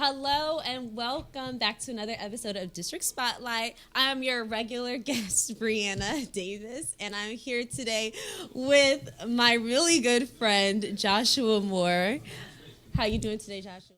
Hello and welcome back to another episode of District Spotlight. I'm your regular guest, Brianna Davis, and I'm here today with my really good friend, Joshua Moore. How you doing today, Joshua?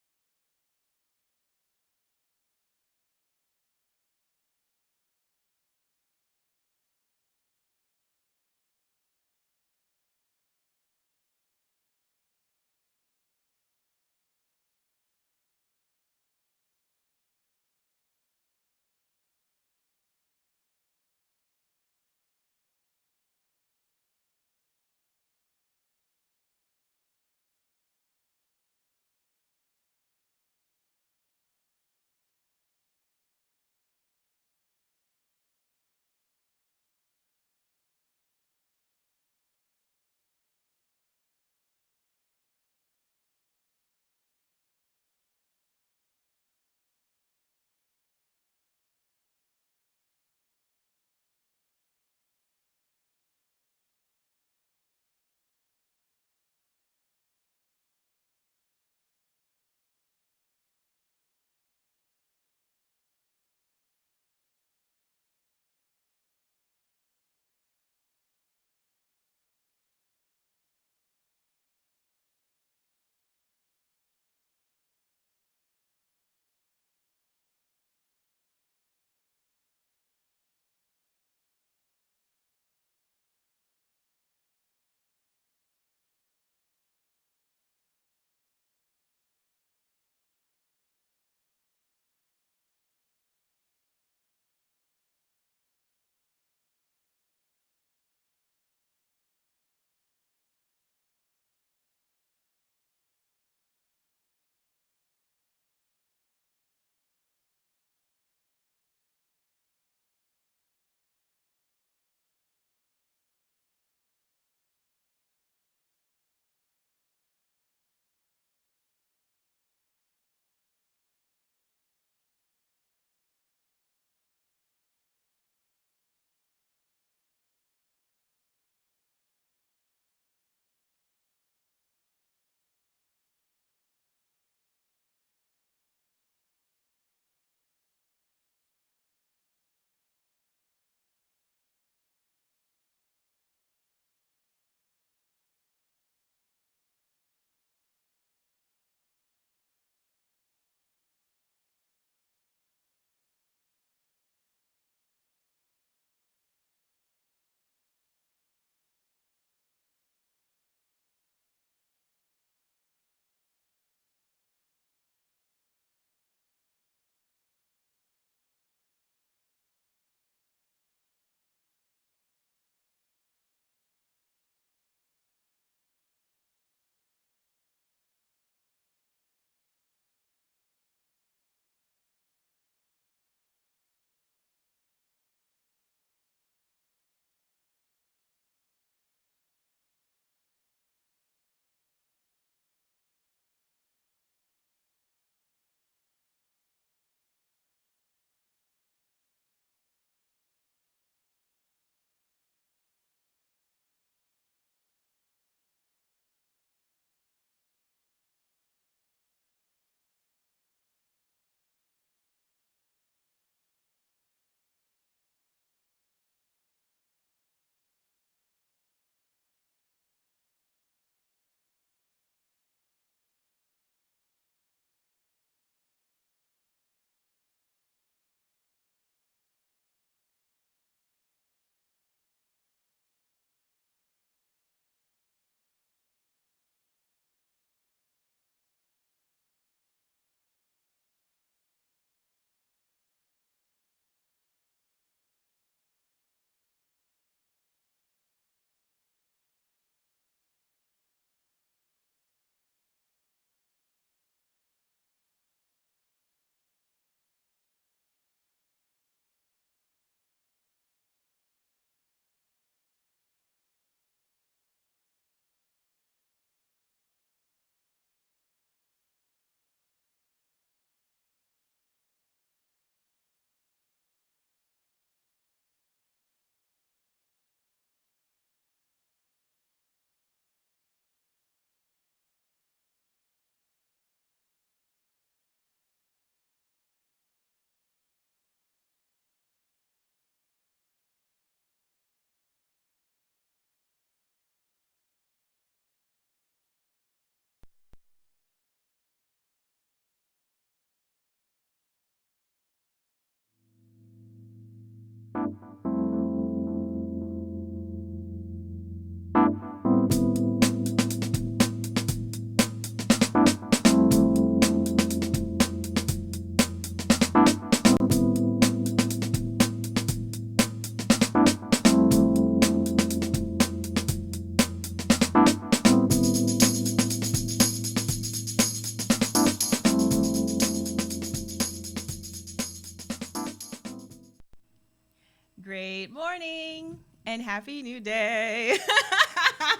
and Happy New Day.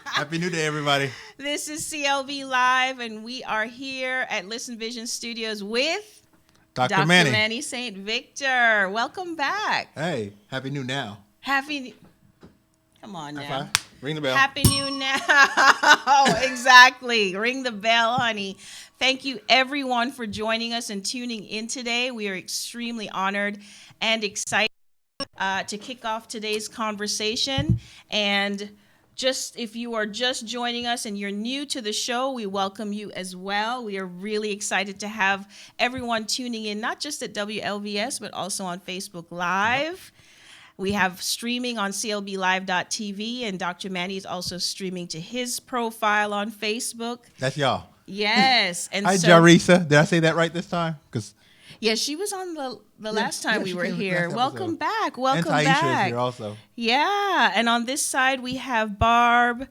Happy New Day, everybody. This is CLB Live, and we are here at Listen Vision Studios with Dr. Manny. Manny St. Victor. Welcome back. Hey, Happy New Now. Come on High now. five. Ring the bell. Happy New Now. Exactly. Ring the bell, honey. Thank you, everyone, for joining us and tuning in today. We are extremely honored and excited to kick off today's conversation. And just if you are just joining us and you're new to the show, we welcome you as well. We are really excited to have everyone tuning in, not just at WLVS, but also on Facebook Live. We have streaming on clblive.tv, and Dr. Manny is also streaming to his profile on Facebook. That's y'all. Yes. And Hi, Jarisa. Did I say that right this time? Yeah, she was on the last time we were here. Last Welcome episode. back. Welcome and Taisha back. is here also. Yeah, and on this side we have Barb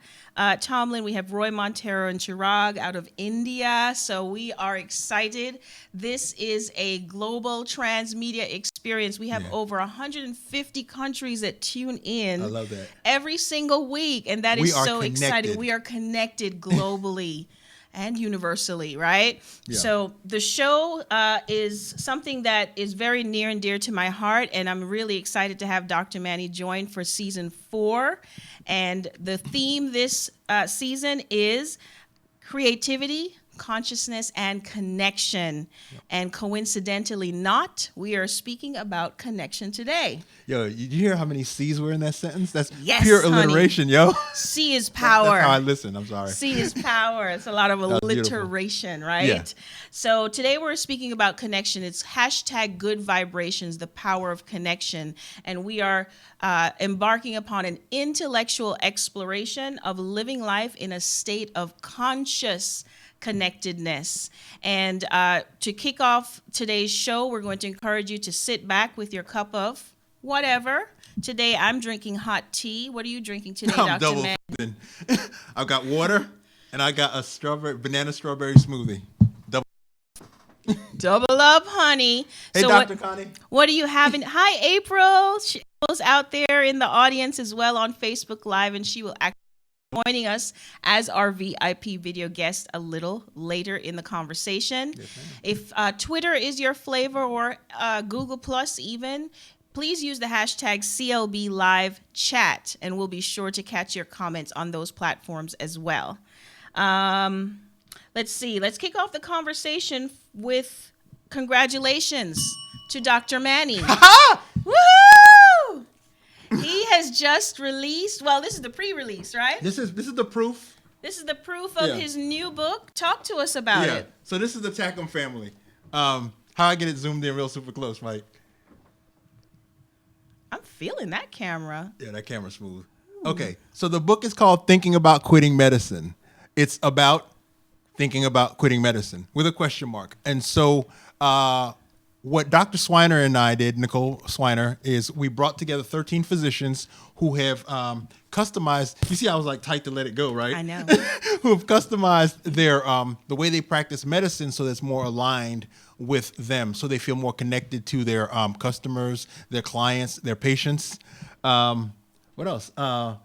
Tomlin, we have Roy Montero and Chirag out of India. So we are excited. This is a global transmedia experience. We have over 150 countries that tune in. I love that. Every single week, and that is so exciting. We are connected globally. And universally, right? Yeah. So the show is something that is very near and dear to my heart, and I'm really excited to have Dr. Manny join for season 4. And the theme this season is creativity, consciousness, and connection. Yep. And coincidentally not, we are speaking about connection today. Yo, you hear how many C's were in that sentence? That's yes, pure honey. alliteration, yo. C is power. That's how I listen. I'm sorry. C is power. It's a lot of alliteration, right? Yeah. So today we're speaking about connection. It's hashtag good vibrations, the power of connection. And we are embarking upon an intellectual exploration of living life in a state of conscious connectedness. And to kick off today's show, we're going to encourage you to sit back with your cup of whatever. Today, I'm drinking hot tea. What are you drinking today, Dr. Manny? I've got water, and I got a banana strawberry smoothie. Double up, honey. Hey, so Dr. Connie. What are you having? Hi, April. April's out there in the audience as well on Facebook Live, and she will actually joining us as our VIP video guest a little later in the conversation. Yes, if Twitter is your flavor, or Google Plus even, please use the hashtag CLB Live Chat, and we'll be sure to catch your comments on those platforms as well. Let's see. Let's kick off the conversation with congratulations to Dr. Manny. Woohoo! He has just released, well, this is the pre-release, right? This is the proof. This is the proof of his new book. Talk to us about it. So this is the Tackham family. How I get it zoomed in real super close, Mike. I'm feeling that camera. Yeah, that camera's smooth. Okay, so the book is called Thinking About Quitting Medicine. It's about thinking about quitting medicine with a question mark. And so what Dr. Swiner and I did, Nicole Swiner, is we brought together 13 physicians who have customized. You see, I was like tight to let it go, right? I know. Who have customized their the way they practice medicine so that's more aligned with them, so they feel more connected to their customers, their clients, their patients. What else? The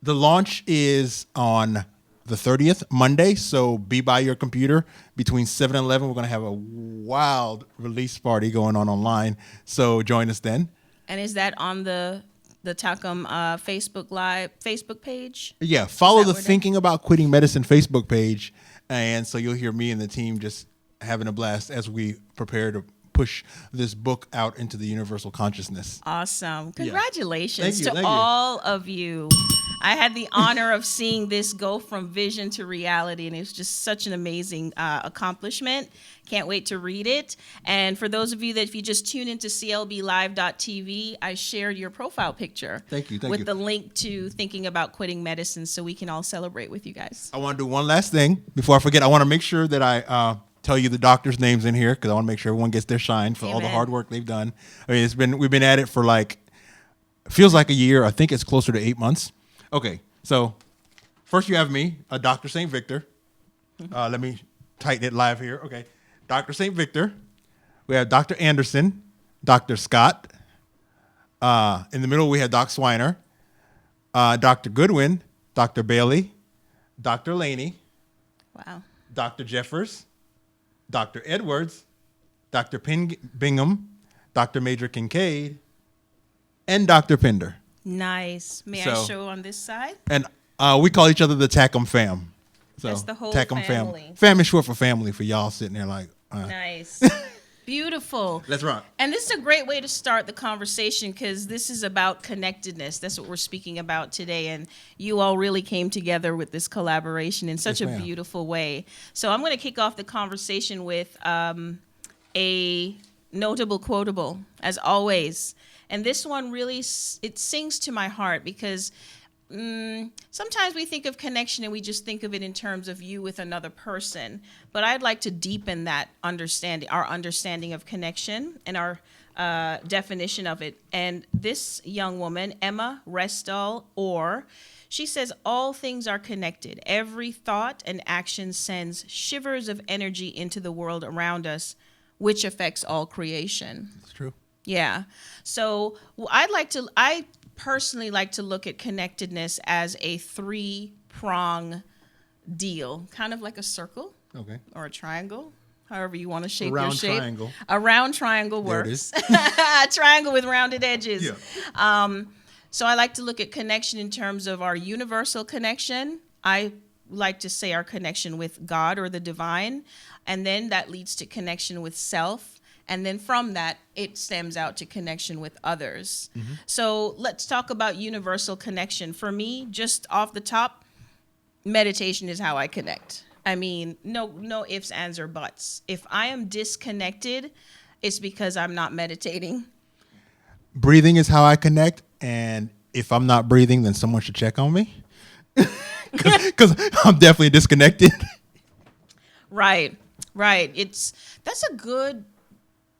launch is on the 30th, Monday, so be by your computer. Between 7 and 11, we're going to have a wild release party going on online, so join us then. And is that on the Tackham Facebook page? Yeah, follow the Thinking About Quitting Medicine Facebook page, and so you'll hear me and the team just having a blast as we prepare to push this book out into the universal consciousness. Awesome. Congratulations to all of you. I had the honor of seeing this go from vision to reality, and it's just such an amazing accomplishment. Can't wait to read it. And for those of you that if you just tune into clblive.tv, I shared your profile picture. Thank you. With the link to Thinking About Quitting Medicine so we can all celebrate with you guys. I want to do one last thing before I forget. I want to make sure that I tell you the doctors' names in here because I want to make sure everyone gets their shine for all the hard work they've done. I mean, we've been at it for feels like a year. I think it's closer to 8 months. Okay, so first you have me, Dr. St. Victor. Let me tighten it live here. Okay, Dr. St. Victor. We have Dr. Anderson, Dr. Scott. In the middle we have Doc Swiner. Dr. Goodwin, Dr. Bailey, Dr. Laney, Wow. Dr. Jeffers, Dr. Edwards, Dr. Bingham, Dr. Major Kincaid, and Dr. Pinder. Nice. May I So- show on this side? And we call each other the Tackham fam. So That's the whole Tackham family. Fam is short for family for y'all sitting there like, Nice. Beautiful. let's rock. And this is a great way to start the conversation because this is about connectedness. That's what we're speaking about today. And you all really came together with this collaboration in such Yes, a ma'am. beautiful way. So I'm going to kick off the conversation with a notable quotable, as always. And this one really, it sings to my heart because sometimes we think of connection and we just think of it in terms of you with another person. But I'd like to deepen that understanding, our understanding of connection and our definition of it. And this young woman, Emma Restall Orr, she says, all things are connected. Every thought and action sends shivers of energy into the world around us, which affects all creation. It's true. Yeah. So I personally like to look at connectedness as a 3-prong deal, kind of like a circle Okay. or a triangle, however you want to shape your round shape. triangle. A round triangle There it works. is. A triangle with rounded edges. Yeah. So I like to look at connection in terms of our universal connection. I like to say our connection with God or the divine, and then that leads to connection with self. And then from that, it stems out to connection with others. Mm-hmm. So let's talk about universal connection. For me, just off the top, meditation is how I connect. I mean, no ifs, ands, or buts. If I am disconnected, it's because I'm not meditating. Breathing is how I connect, and if I'm not breathing, then someone should check on me because I'm definitely disconnected. Right. That's a good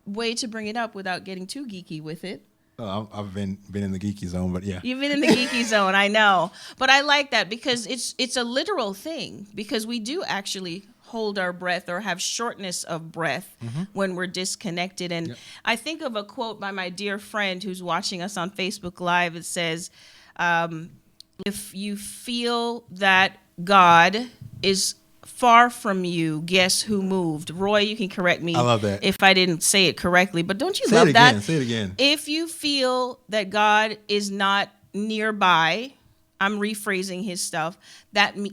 way to bring it up without getting too geeky with it. I've been in the geeky zone, but yeah. You've been in the geeky zone, I know. But I like that because it's a literal thing because we do actually hold our breath or have shortness of breath when we're disconnected. And I think of a quote by my dear friend who's watching us on Facebook Live. It says, if you feel that God is far from you, guess who moved? Roy, you can correct me I love that. if I didn't say it correctly, but don't you Say love it that? again. Say it again. If you feel that God is not nearby, I'm rephrasing his stuff,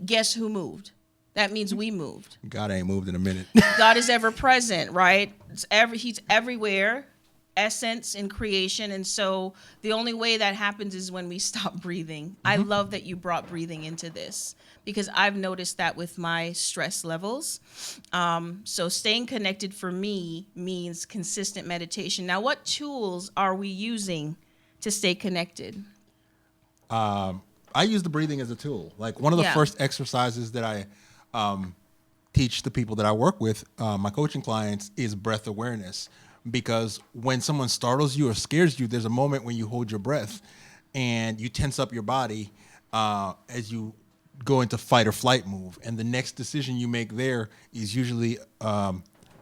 guess who moved? That means we moved. God ain't moved in a minute. God is ever present, right? He's everywhere, essence in creation. And so the only way that happens is when we stop breathing. I love that you brought breathing into this because I've noticed that with my stress levels. So staying connected for me means consistent meditation. Now, what tools are we using to stay connected? I use the breathing as a tool. Like one of the Yeah. first exercises that I teach the people that I work with, my coaching clients, is breath awareness. Because when someone startles you or scares you, there's a moment when you hold your breath and you tense up your body as you go into fight or flight move. And the next decision you make there is usually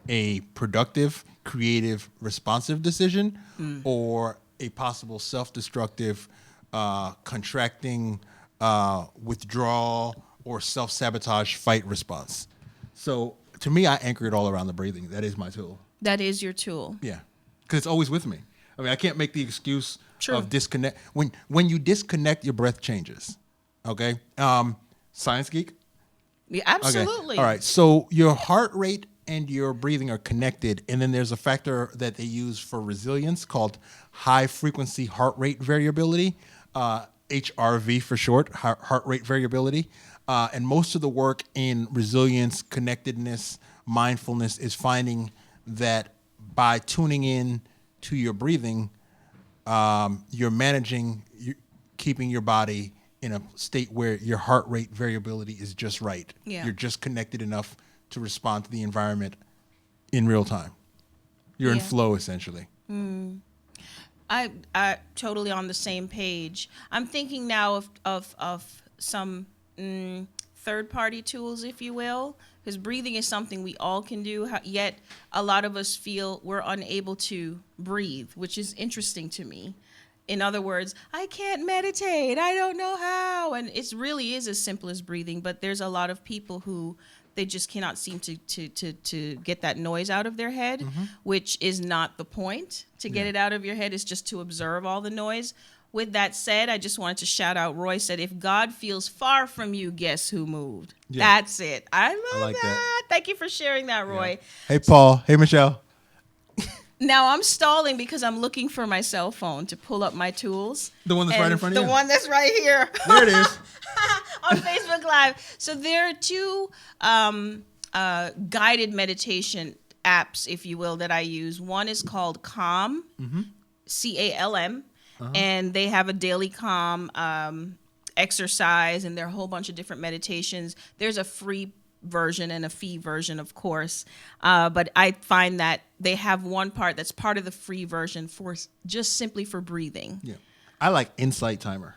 a productive, creative, responsive decision or a possible self-destructive, contracting, withdrawal, or self-sabotage fight response. So to me, I anchor it all around the breathing. That is my tool. That is your tool. Yeah, because it's always with me. I mean, I can't make the excuse True. of disconnect. When you disconnect, your breath changes. Okay, science geek. Yeah, Okay. absolutely. All right. So your heart rate and your breathing are connected, and then there's a factor that they use for resilience called high frequency heart rate variability, HRV for short, heart rate variability. And most of the work in resilience, connectedness, mindfulness is finding that by tuning in to your breathing, you're keeping your body in a state where your heart rate variability is just right. Yeah. You're just connected enough to respond to the environment in real time. You're in Yeah. flow, essentially. I totally on the same page. I'm thinking now of some third-party tools, if you will, because breathing is something we all can do, yet a lot of us feel we're unable to breathe, which is interesting to me. In other words, I can't meditate. I don't know how. And it really is as simple as breathing. But there's a lot of people who they just cannot seem to get that noise out of their head, which is not the point. To get it out of your head is just to observe all the noise. With that said, I just wanted to shout out, Roy said, if God feels far from you, guess who moved? Yeah. That's it. I love that. Thank you for sharing that, Roy. Yeah. Hey, Paul. Hey, Michelle. Now I'm stalling because I'm looking for my cell phone to pull up my tools. The one that's right in front of you? The one that's right here. There it is. On Facebook Live. So there are two guided meditation apps, if you will, that I use. One is called Calm, CALM, and they have a daily Calm exercise, and there are a whole bunch of different meditations. There's a free version and a fee version, of course, but I find that they have one part that's part of the free version for just simply for breathing. Yeah, I like Insight Timer.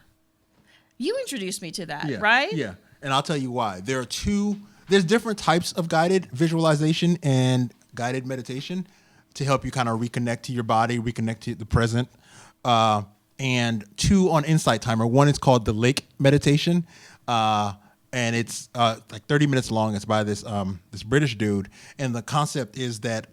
You introduced me to that, right? Yeah, and I'll tell you why. There's different types of guided visualization and guided meditation to help you kind of reconnect to your body, reconnect to the present. And two on Insight Timer. One is called the Lake Meditation. And it's like 30 minutes long. It's by this British dude. And the concept is that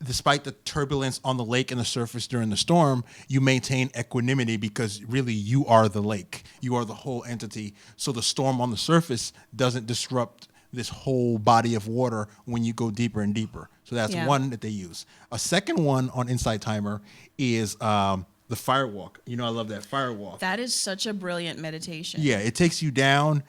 despite the turbulence on the lake and the surface during the storm, you maintain equanimity because really you are the lake. You are the whole entity. So the storm on the surface doesn't disrupt this whole body of water when you go deeper and deeper. So that's one that they use. A second one on Insight Timer is the fire walk. You know, I love that fire walk. That is such a brilliant meditation. Yeah, it takes you down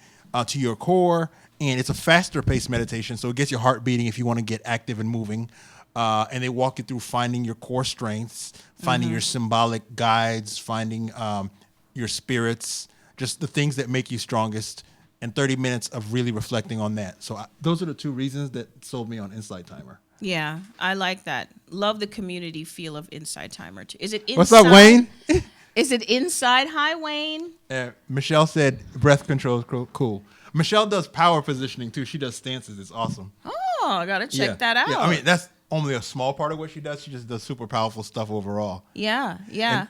to your core, and it's a faster paced meditation, so it gets your heart beating if you want to get active and moving. And they walk you through finding your core strengths, finding your symbolic guides, finding your spirits, just the things that make you strongest, and 30 minutes of really reflecting on that. So those are the two reasons that sold me on Insight Timer. Yeah, I like that. Love the community feel of Insight Timer too. Is it inside? What's up, Wayne? Is it inside? Hi, Wayne. Michelle said breath control is cool. Michelle does power positioning too. She does stances. It's awesome. Oh, I gotta check that out. Yeah, I mean that's only a small part of what she does. She just does super powerful stuff overall. Yeah.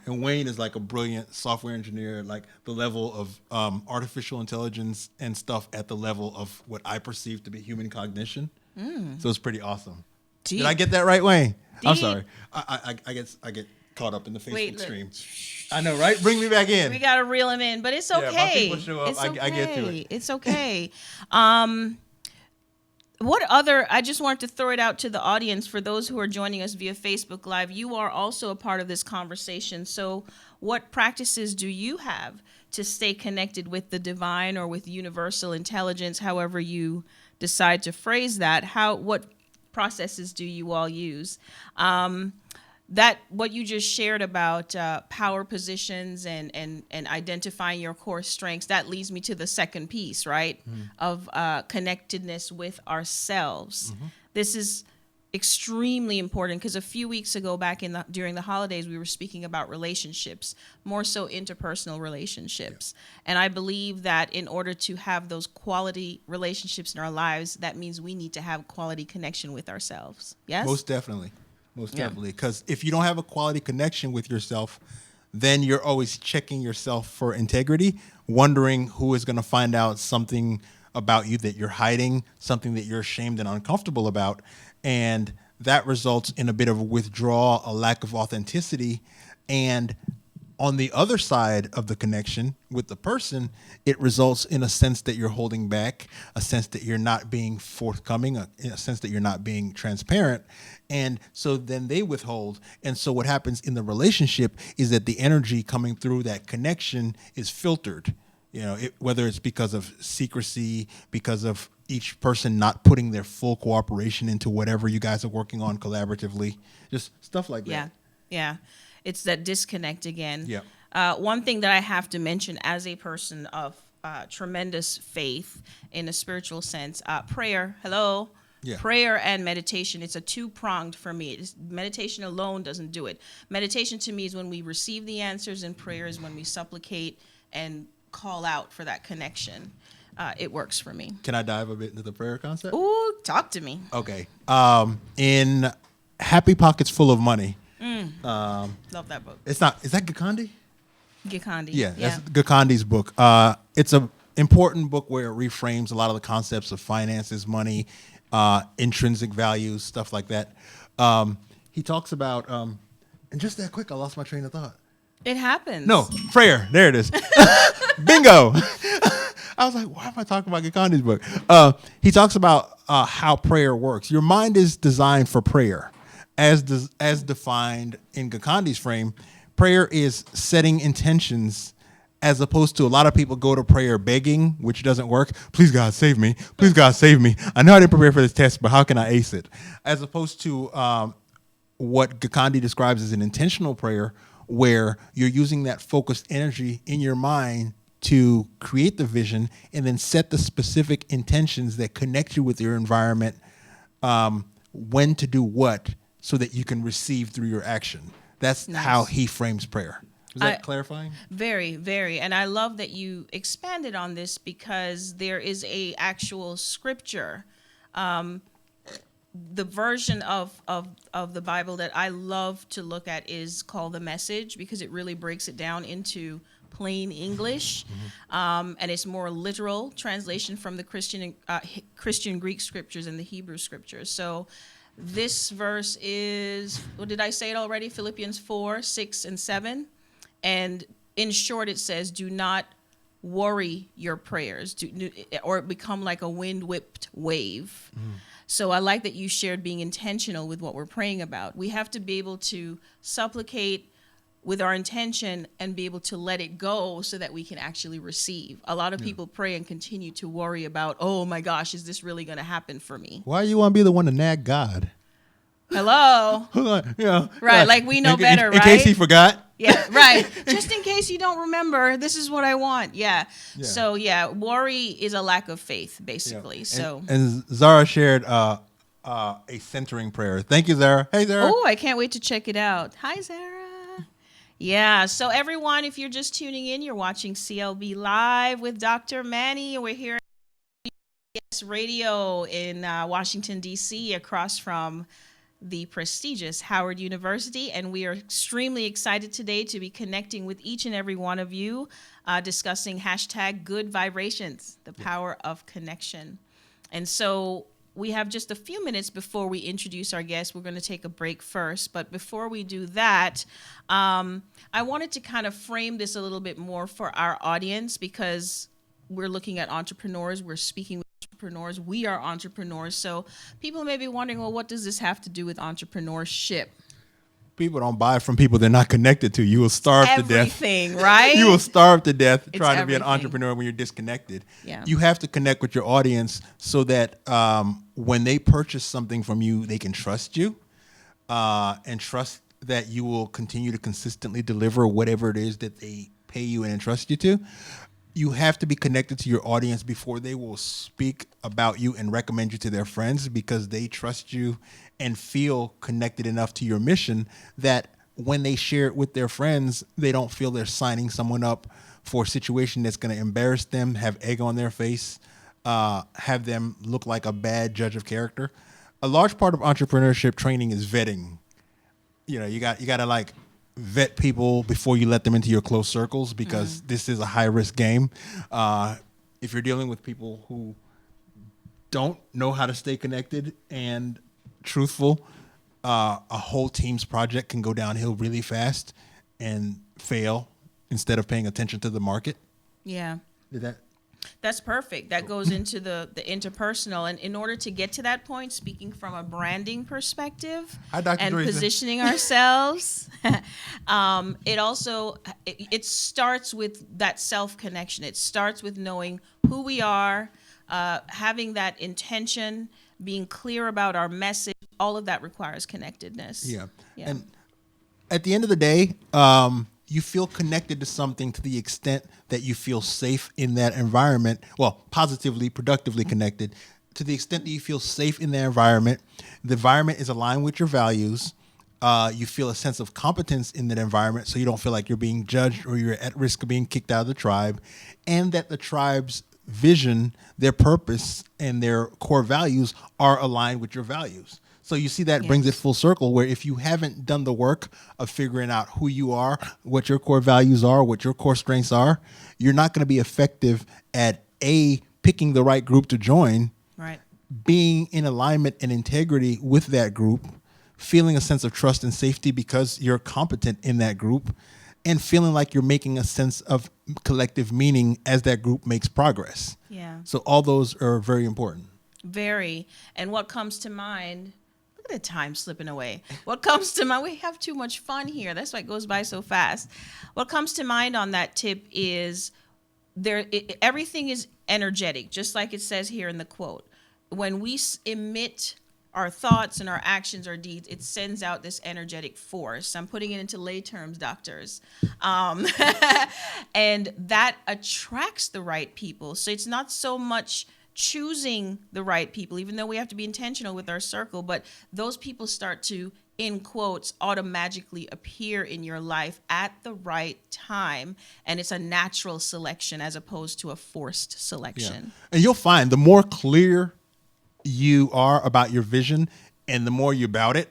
And Wayne is like a brilliant software engineer, like the level of artificial intelligence and stuff at the level of what I perceive to be human cognition. So it's pretty awesome. Deep. Did I get that right, Wayne? Deep. I'm sorry. I get caught up in the Facebook stream. I know, right? Bring me back in. We gotta reel him in, but it's okay. Yeah, my people show up. It's okay. I get to it. It's okay. I just wanted to throw it out to the audience for those who are joining us via Facebook Live. You are also a part of this conversation. So what practices do you have to stay connected with the divine or with universal intelligence, however you decide to phrase that? What processes do you all use? That what you just shared about power positions and identifying your core strengths, that leads me to the second piece, right, of connectedness with ourselves. This is extremely important because a few weeks ago, during the holidays, we were speaking about relationships, more so interpersonal relationships. And I believe that in order to have those quality relationships in our lives, that means we need to have quality connection with ourselves. Yes? Most definitely. Because if you don't have a quality connection with yourself, then you're always checking yourself for integrity, wondering who is going to find out something about you that you're hiding, something that you're ashamed and uncomfortable about. And that results in a bit of a withdrawal, a lack of authenticity. And on the other side of the connection with the person, it results in a sense that you're holding back, a sense that you're not being forthcoming, a sense that you're not being transparent. And so then they withhold. And so what happens in the relationship is that the energy coming through that connection is filtered, whether it's because of secrecy, because of each person not putting their full cooperation into whatever you guys are working on collaboratively, just stuff like that. Yeah. It's that disconnect again. Yeah. One thing that I have to mention as a person of tremendous faith in a spiritual sense, prayer, hello. Yeah. Prayer and meditation, it's a two-pronged for me. Meditation alone doesn't do it. Meditation to me is when we receive the answers, and prayer is when we supplicate and call out for that connection. It works for me. Can I dive a bit into the prayer concept? Ooh, talk to me. Okay. In Happy Pockets Full of Money. Love that book. Is that Gandhi? Gikandi. Yeah, that's Gakandi's book. It's a important book where it reframes a lot of the concepts of finances, money, intrinsic values, stuff like that. He talks about, and just that quick, I lost my train of thought. It happens. No, prayer. There it is. Bingo. I was like, why am I talking about Gakandi's book? He talks about how prayer works. Your mind is designed for prayer. As defined in Gakandi's frame, prayer is setting intentions, as opposed to a lot of people go to prayer begging, which doesn't work. Please, God, save me. Please, God, save me. I know I didn't prepare for this test, but how can I ace it? As opposed to what Gikandi describes as an intentional prayer, where you're using that focused energy in your mind to create the vision and then set the specific intentions that connect you with your environment, when to do what, so that you can receive through your action. That's Nice. how he frames prayer. Is that clarifying? Very, very. And I love that you expanded on this, because there is a actual scripture. The version of the Bible that I love to look at is called The Message, because it really breaks it down into plain English, and it's more literal translation from the Christian Greek scriptures and the Hebrew scriptures. So this verse is, well, did I say it already? Philippians 4, 6, and 7. And in short, it says, do not worry your prayers, or become like a wind-whipped wave. So I like that you shared being intentional with what we're praying about. We have to be able to supplicate with our intention and be able to let it go so that we can actually receive. A lot of people pray and continue to worry about, oh my gosh, is this really going to happen for me? Why you want to be the one to nag God? Hello? Right, like we know better, in right? case he forgot. Yeah, right. Just in case you don't remember, this is what I want. Yeah. So, worry is a lack of faith, basically. So, and Zara shared a centering prayer. Thank you, Zara. Hey, Zara. oh, I can't wait to check it out. Hi, Zara. Yeah. So, everyone, if you're just tuning in, you're watching CLB Live with Dr. Manny. We're here at WLVS Radio in Washington, D.C., across from the prestigious Howard University, and we are extremely excited today to be connecting with each and every one of you, discussing hashtag good vibrations, the power of connection. And so we have just a few minutes before we introduce our guest. We're going to take a break first, but before we do that, I wanted to kind of frame this a little bit more for our audience, because we're looking at entrepreneurs, we're speaking with entrepreneurs, we are entrepreneurs. So people may be wondering, well, what does this have to do with entrepreneurship? People don't buy from people they're not connected to. You will starve to death. Everything, right? You will starve to death It's trying to be an everything. entrepreneur when you're disconnected. Yeah. You have to connect with your audience so that when they purchase something from you, they can trust you and trust that you will continue to consistently deliver whatever it is that they pay you and entrust you to. You have to be connected to your audience before they will speak about you and recommend you to their friends, because they trust you and feel connected enough to your mission that when they share it with their friends, they don't feel they're signing someone up for a situation that's going to embarrass them, have egg on their face, have them look like a bad judge of character. A large part of entrepreneurship training is vetting. You know, you got to like vet people before you let them into your close circles, because this is a high risk game. If you're dealing with people who don't know how to stay connected and truthful, a whole team's project can go downhill really fast and fail instead of paying attention to the market. Yeah. Did that? That's perfect. That goes into the interpersonal. And in order to get to that point, speaking from a branding perspective Hi, Dr. and Teresa. positioning ourselves, it starts with that self-connection. It starts with knowing who we are, having that intention, being clear about our message. All of that requires connectedness. Yeah. Yeah. And at the end of the day, you feel connected to something to the extent that you feel safe in that environment. Well, positively, productively connected. To the extent that you feel safe in the environment is aligned with your values. You feel a sense of competence in that environment, so you don't feel like you're being judged or you're at risk of being kicked out of the tribe, and that the tribe's vision, their purpose, and their core values are aligned with your values. So you see that brings it full circle, where if you haven't done the work of figuring out who you are, what your core values are, what your core strengths are, you're not going to be effective at picking the right group to join, Right. being in alignment and integrity with that group, feeling a sense of trust and safety because you're competent in that group, and feeling like you're making a sense of collective meaning as that group makes progress. Yeah. So all those are very important. Very. And what comes to mind, look at the time slipping away. What comes to mind, we have too much fun here. That's why it goes by so fast. What comes to mind on that tip is everything is energetic, just like it says here in the quote. When we emit our thoughts and our actions or deeds, it sends out this energetic force. I'm putting it into lay terms, doctors. And that attracts the right people. So it's not so much choosing the right people, even though we have to be intentional with our circle, but those people start to, in quotes, automatically appear in your life at the right time. And it's a natural selection as opposed to a forced selection. Yeah. And you'll find the more clear you are about your vision and the more you're about it,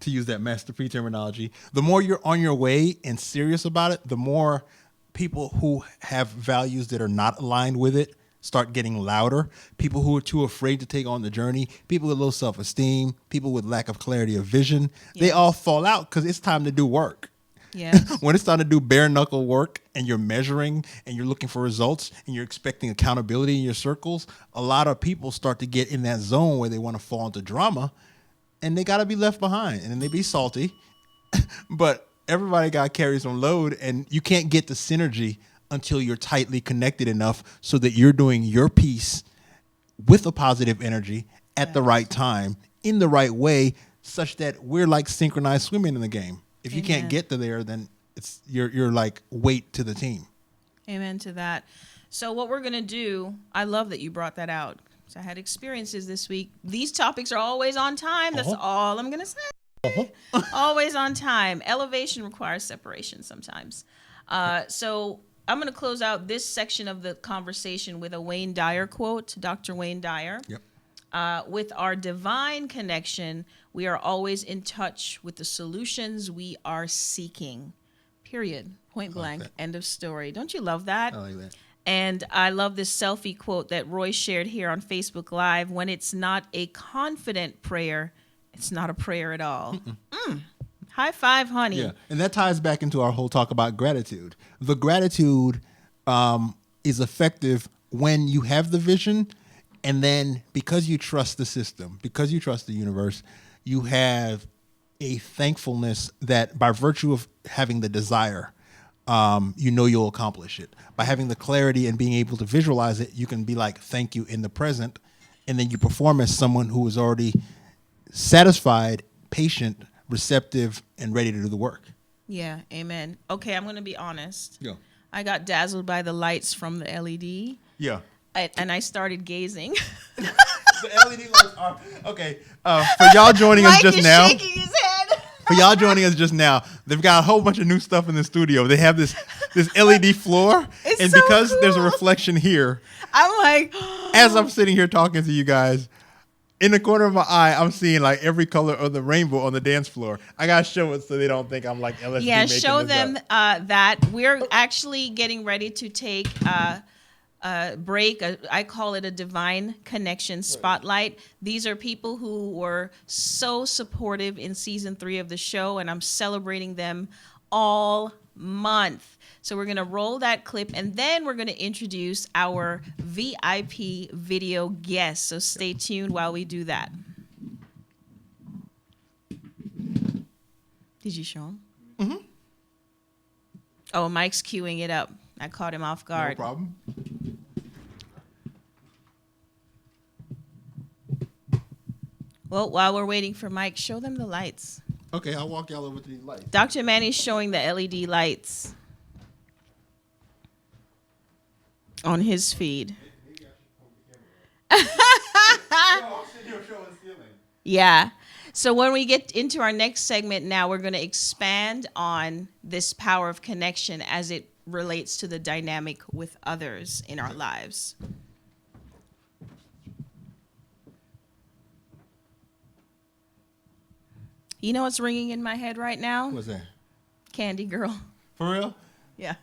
to use that Master P terminology, the more you're on your way and serious about it, the more people who have values that are not aligned with it start getting louder. People who are too afraid to take on the journey, people with low self-esteem, people with lack of clarity of vision, they all fall out because it's time to do work. Yes. When it's time to do bare knuckle work and you're measuring and you're looking for results and you're expecting accountability in your circles, a lot of people start to get in that zone where they want to fall into drama, and they got to be left behind, and then they be salty. But everybody got to carry some load, and you can't get the synergy until you're tightly connected enough so that you're doing your piece with a positive energy at the right time, in the right way, such that we're like synchronized swimming in the game. If you can't get to there, then you're like weight to the team. Amen to that. So what we're going to do, I love that you brought that out. So I had experiences this week. These topics are always on time. That's all I'm going to say. Always on time. Elevation requires separation sometimes. So I'm going to close out this section of the conversation with a Wayne Dyer quote, Dr. Wayne Dyer. Yep. With our divine connection, we are always in touch with the solutions we are seeking. Period. Point blank. End of story. Don't you love that? I like that. And I love this selfie quote that Roy shared here on Facebook Live. When it's not a confident prayer, it's not a prayer at all. High five, honey. Yeah, and that ties back into our whole talk about gratitude. The gratitude is effective when you have the vision, and then because you trust the system, because you trust the universe, you have a thankfulness that by virtue of having the desire, you know you'll accomplish it. By having the clarity and being able to visualize it, you can be like, thank you in the present, and then you perform as someone who is already satisfied, patient, receptive, and ready to do the work. Yeah, amen. Okay, I'm going to be honest. Yeah. I got dazzled by the lights from the LED. Yeah. And I started gazing. The LED lights are okay. For y'all joining us Mike just is now, shaking his head. for y'all joining us just now, they've got a whole bunch of new stuff in the studio. They have this LED floor, It's and so because there's a cool. reflection here, I'm like, as I'm sitting here talking to you guys, in the corner of my eye, I'm seeing like every color of the rainbow on the dance floor. I gotta show it so they don't think I'm like LSD. yeah, making show this them up. that we're actually getting ready to take a break. I call it a divine connection spotlight. These are people who were so supportive in season 3 of the show, and I'm celebrating them all month. So we're going to roll that clip, and then we're going to introduce our VIP video guest. So stay tuned while we do that. Did you show him? Mm-hmm. Oh, Mike's queuing it up. I caught him off No guard. problem. Well, while we're waiting for Mike, show them the lights. Okay, I'll walk y'all over to these lights. Dr. Manny's showing the LED lights on his feed. Yeah. So when we get into our next segment now, we're going to expand on this power of connection as it relates to the dynamic with others in our lives. You know what's ringing in my head right now? What's that? Candy Girl. For real? Yeah.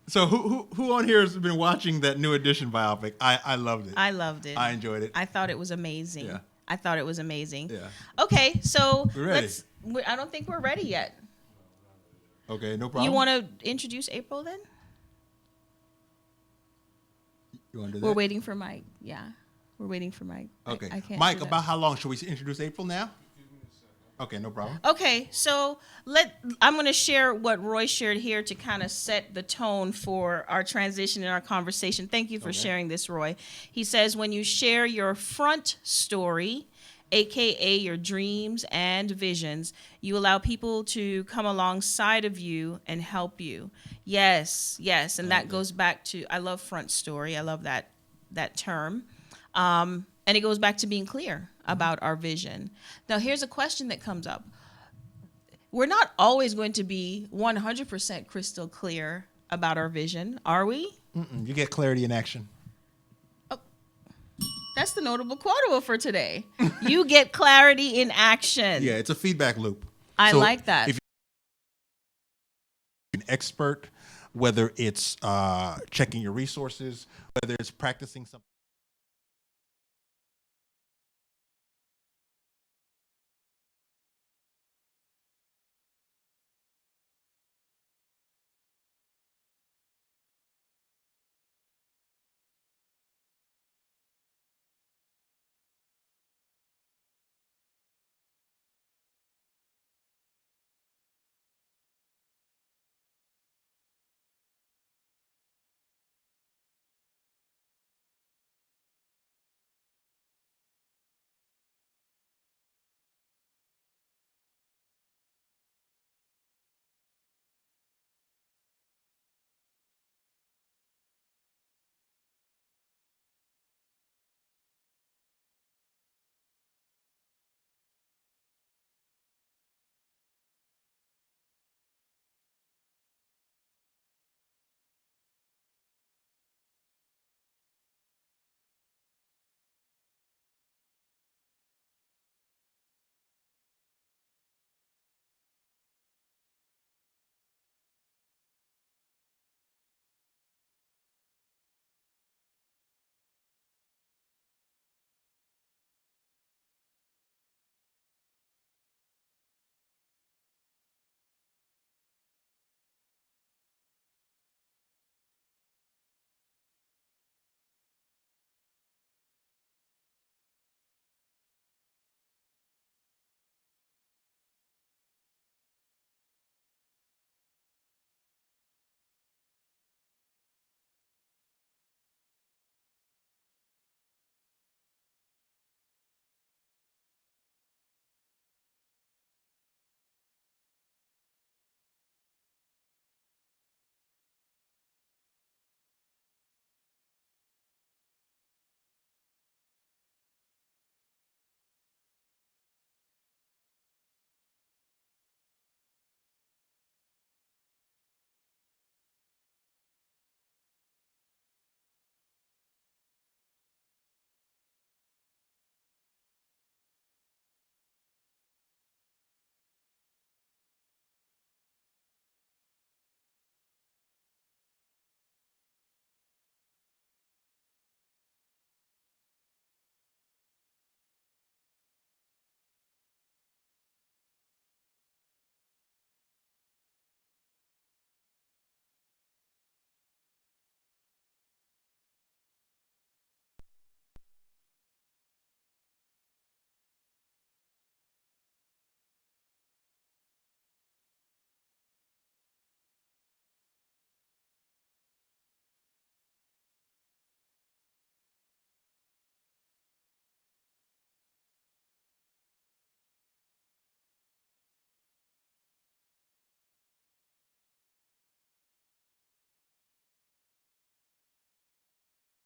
So who on here has been watching that new edition biopic? I loved it. I loved it. I enjoyed it. I thought it was amazing. Yeah. I thought it was amazing. Yeah. Okay, so We're ready. I don't think we're ready yet. Okay, no problem. You want to introduce April then? You want to do that? We're waiting for Mike. Yeah. We're waiting for Mike. Okay. I can't Mike, do that. about how long should we introduce April now? Okay, no problem. Okay, so I'm going to share what Roy shared here to kind of set the tone for our transition in our conversation. Thank you for sharing this, Roy. He says, when you share your front story, aka your dreams and visions, you allow people to come alongside of you and help you. Yes, and that goes back to, I love front story. I love that term. And it goes back to being clear about our vision. Now, here's a question that comes up. We're not always going to be 100% crystal clear about our vision, are we? You get clarity in action. Oh, that's the notable quotable for today. You get clarity in action. Yeah, it's a feedback loop. I So like that. If you're an expert, whether it's checking your resources, whether it's practicing something.